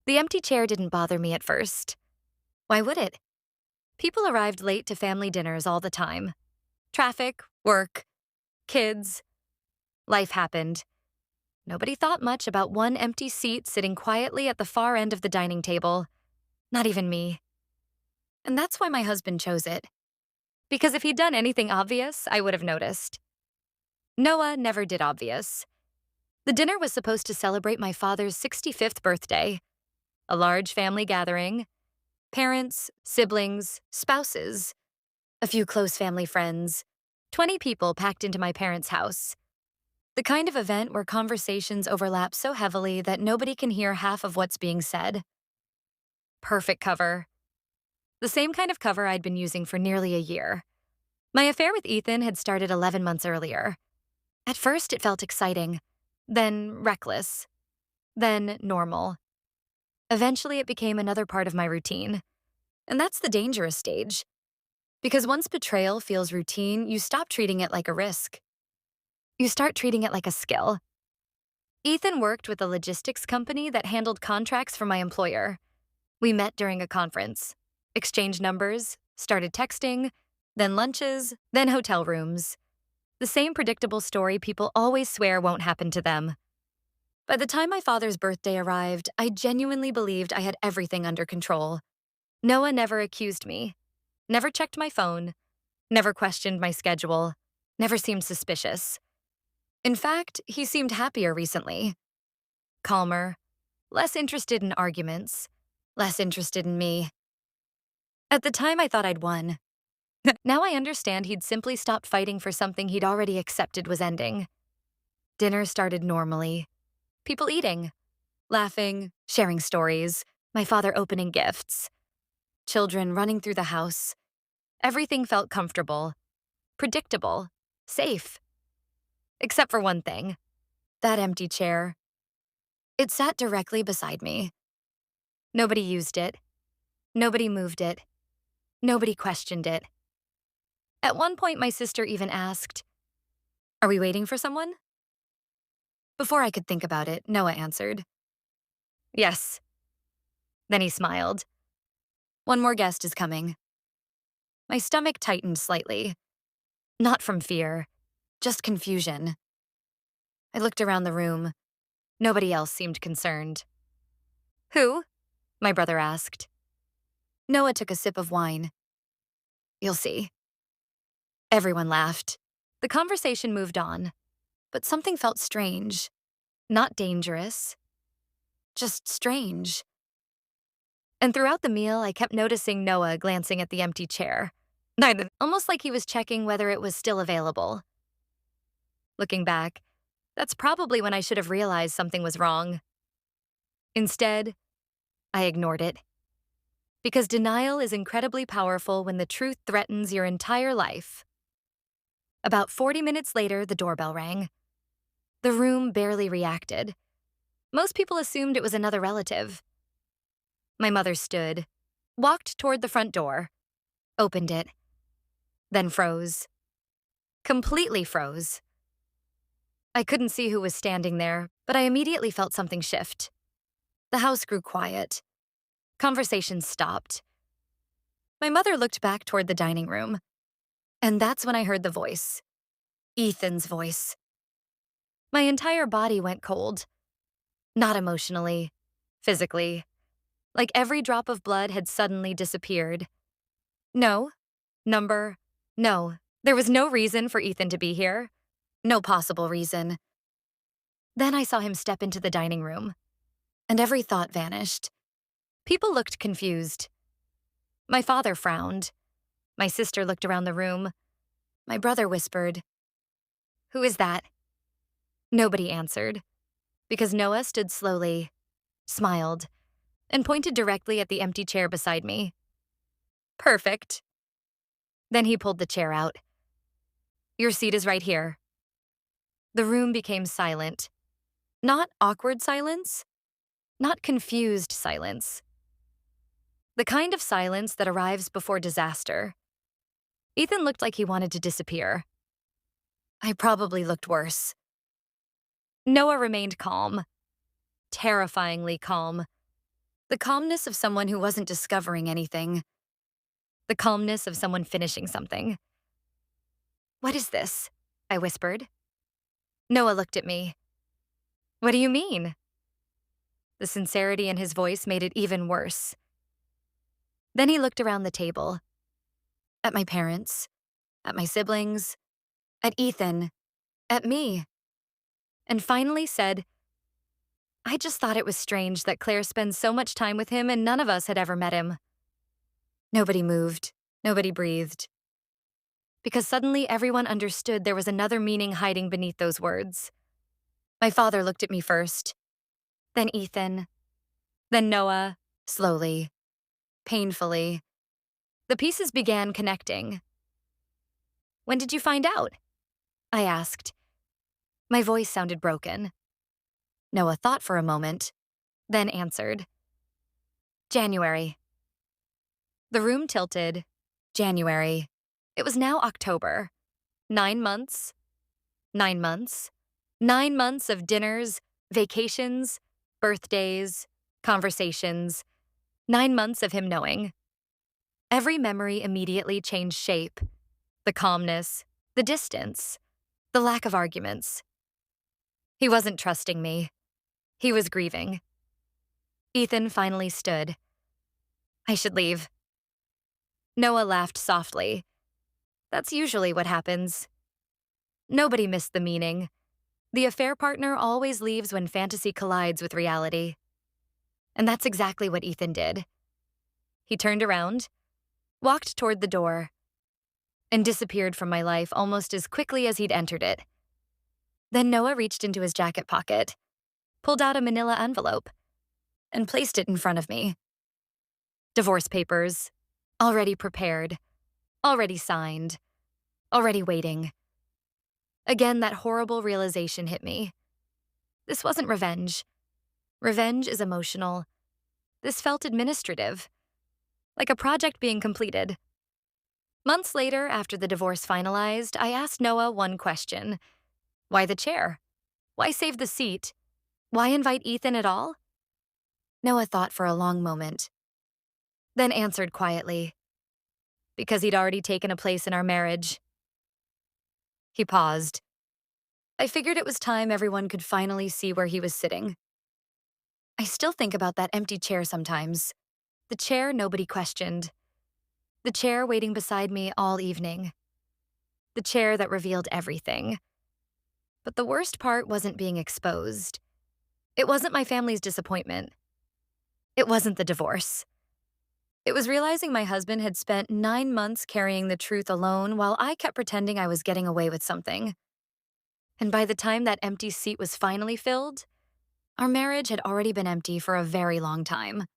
The empty chair didn't bother me at first. Why would it? People arrived late to family dinners all the time. Traffic, work, kids, life happened. Nobody thought much about one empty seat sitting quietly at the far end of the dining table. Not even me. And that's why my husband chose it. Because if he'd done anything obvious, I would have noticed. Noah never did obvious. The dinner was supposed to celebrate my father's 65th birthday. A large family gathering. Parents, siblings, spouses, a few close family friends. 20 people packed into my parents' house. The kind of event where conversations overlap so heavily that nobody can hear half of what's being said. Perfect cover. The same kind of cover I'd been using for nearly a year. My affair with Ethan had started 11 months earlier. At first, it felt exciting, then reckless, then normal. Eventually, it became another part of my routine. And that's the dangerous stage. Because once betrayal feels routine, you stop treating it like a risk. You start treating it like a skill. Ethan worked with a logistics company that handled contracts for my employer. We met during a conference, exchanged numbers, started texting, then lunches, then hotel rooms. The same predictable story people always swear won't happen to them. By the time my father's birthday arrived, I genuinely believed I had everything under control. Noah never accused me, never checked my phone, never questioned my schedule, never seemed suspicious. In fact, he seemed happier recently. Calmer, less interested in arguments, less interested in me. At the time, I thought I'd won. Now I understand he'd simply stopped fighting for something he'd already accepted was ending. Dinner started normally. People eating, laughing, sharing stories, my father opening gifts. Children running through the house. Everything felt comfortable, predictable, safe. Except for one thing. That empty chair. It sat directly beside me. Nobody used it. Nobody moved it. Nobody questioned it. At one point, my sister even asked, "Are we waiting for someone?" Before I could think about it, Noah answered, "Yes." Then he smiled. "One more guest is coming." My stomach tightened slightly. Not from fear, just confusion. I looked around the room. Nobody else seemed concerned. "Who?" my brother asked. Noah took a sip of wine. "You'll see." Everyone laughed. The conversation moved on, but something felt strange. Not dangerous, just strange. And throughout the meal, I kept noticing Noah glancing at the empty chair. Neither, almost like he was checking whether it was still available. Looking back, that's probably when I should have realized something was wrong. Instead, I ignored it. Because denial is incredibly powerful when the truth threatens your entire life. About 40 minutes later, the doorbell rang. The room barely reacted. Most people assumed it was another relative. My mother stood, walked toward the front door, opened it, then froze. Completely froze. I couldn't see who was standing there, but I immediately felt something shift. The house grew quiet. Conversation stopped. My mother looked back toward the dining room, and that's when I heard the voice. Ethan's voice. My entire body went cold. Not emotionally, physically. Like every drop of blood had suddenly disappeared. No. Number. No. There was no reason for Ethan to be here. No possible reason. Then I saw him step into the dining room, and every thought vanished. People looked confused. My father frowned. My sister looked around the room. My brother whispered, "Who is that?" Nobody answered, because Noah stood slowly, smiled, and pointed directly at the empty chair beside me. "Perfect." Then he pulled the chair out. "Your seat is right here." The room became silent. Not awkward silence, not confused silence. The kind of silence that arrives before disaster. Ethan looked like he wanted to disappear. I probably looked worse. Noah remained calm. Terrifyingly calm. The calmness of someone who wasn't discovering anything. The calmness of someone finishing something. "What is this?" I whispered. Noah looked at me. "What do you mean?" The sincerity in his voice made it even worse. Then he looked around the table. At my parents. At my siblings. At Ethan. At me. And finally said, "I just thought it was strange that Claire spends so much time with him and none of us had ever met him." Nobody moved. Nobody breathed. Because suddenly everyone understood there was another meaning hiding beneath those words. My father looked at me first. Then Ethan. Then Noah. Slowly. Painfully. The pieces began connecting. "When did you find out?" I asked. My voice sounded broken. Noah thought for a moment, then answered. "January." The room tilted. January. It was now October. 9 months. 9 months. 9 months of dinners, vacations, birthdays, conversations. 9 months of him knowing. Every memory immediately changed shape. The calmness, the distance, the lack of arguments. He wasn't trusting me. He was grieving. Ethan finally stood. "I should leave." Noah laughed softly. That's usually what happens. Nobody missed the meaning. The affair partner always leaves when fantasy collides with reality. And that's exactly what Ethan did. He turned around, walked toward the door, and disappeared from my life almost as quickly as he'd entered it. Then Noah reached into his jacket pocket, pulled out a manila envelope, and placed it in front of me. Divorce papers, already prepared, already signed, already waiting. Again, that horrible realization hit me. This wasn't revenge. Revenge is emotional. This felt administrative, like a project being completed. Months later, after the divorce finalized, I asked Noah one question. Why the chair? Why save the seat? Why invite Ethan at all? Noah thought for a long moment, then answered quietly. Because he'd already taken a place in our marriage. He paused. I figured it was time everyone could finally see where he was sitting. I still think about that empty chair sometimes. The chair nobody questioned. The chair waiting beside me all evening. The chair that revealed everything. But the worst part wasn't being exposed. It wasn't my family's disappointment. It wasn't the divorce. It was realizing my husband had spent 9 months carrying the truth alone while I kept pretending I was getting away with something. And by the time that empty seat was finally filled, our marriage had already been empty for a very long time.